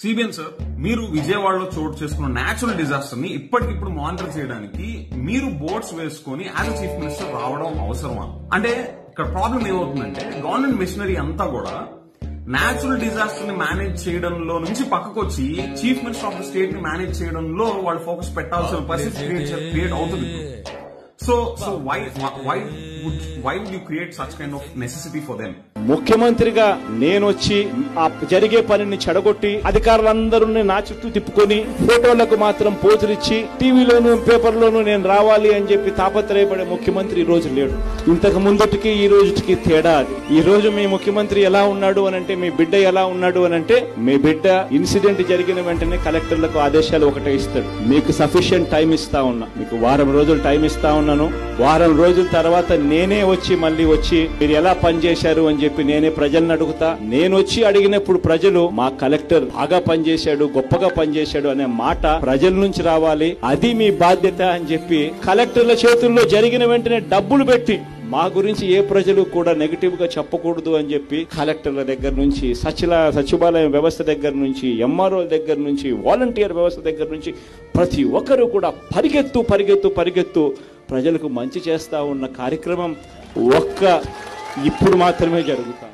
CBN sir, మీరు విజయవాడలో చోటు చేసుకున్న నేచురల్ డిజాస్టర్ ని ఇప్పటికిప్పుడు మానిటర్ చేయడానికి మీరు బోర్డ్స్ వేసుకొని యాజ్ చీఫ్ మినిస్టర్ రావడం అవసరమా? అంటే ఇక్కడ ప్రాబ్లం ఏమవుతుందంటే గవర్నమెంట్ మిషనరీ అంతా కూడా నేచురల్ డిజాస్టర్ ని మేనేజ్ చేయడంలో నుంచి పక్కకు వచ్చి chief minister of the state ని మేనేజ్ చేయడంలో వాళ్ళు ఫోకస్ పెట్టాల్సిన పరిస్థితి క్రియేట్ అవుతుంది. So why would you create such kind of necessity for them? ముఖ్యమంత్రిగా నేను వచ్చి ఆ జరిగే పనిని చెడగొట్టి అధికారులందరూ నా చుట్టూ తిప్పుకొని ఫోటోలకు మాత్రం పోజులిచ్చి టీవీలోను పేపర్లోను నేను రావాలి అని చెప్పి తాపత్రయపడే ముఖ్యమంత్రి ఈ రోజు లేడు. ఇంతకు ముందుటికి ఈ రోజుకి తేడా అది. ఈ రోజు మీ ముఖ్యమంత్రి ఎలా ఉన్నాడు అనంటే, మీ బిడ్డ ఎలా ఉన్నాడు అనంటే, మీ బిడ్డ ఇన్సిడెంట్ జరిగిన వెంటనే కలెక్టర్లకు ఆదేశాలు ఒకటే ఇస్తాడు. మీకు సఫిషియెంట్ టైం ఇస్తా ఉన్నా, మీకు వారం రోజులు టైం ఇస్తా ఉన్నాను. వారం రోజుల తర్వాత నేనే వచ్చి మళ్ళీ వచ్చి మీరు ఎలా పనిచేశారు అని చెప్పి నేనే ప్రజలను అడుగుతా. నేను వచ్చి అడిగినప్పుడు ప్రజలు మా కలెక్టర్ బాగా పనిచేశాడు, గొప్పగా పనిచేశాడు అనే మాట ప్రజల నుంచి రావాలి. అది మీ బాధ్యత అని చెప్పి కలెక్టర్ల చేతుల్లో జరిగిన వెంటనే డబ్బులు పెట్టి మా గురించి ఏ ప్రజలు కూడా నెగటివ్ గా చెప్పకూడదు అని చెప్పి కలెక్టర్ల దగ్గర నుంచి, సచివాలయం వ్యవస్థ దగ్గర నుంచి, ఎంఆర్ఓ దగ్గర నుంచి, వాలంటీర్ వ్యవస్థ దగ్గర నుంచి ప్రతి ఒక్కరు కూడా పరిగెత్తు ప్రజలకు మంచి చేస్తా ఉన్న కార్యక్రమం ఇప్పుడు మాత్రమే జరుగుతా.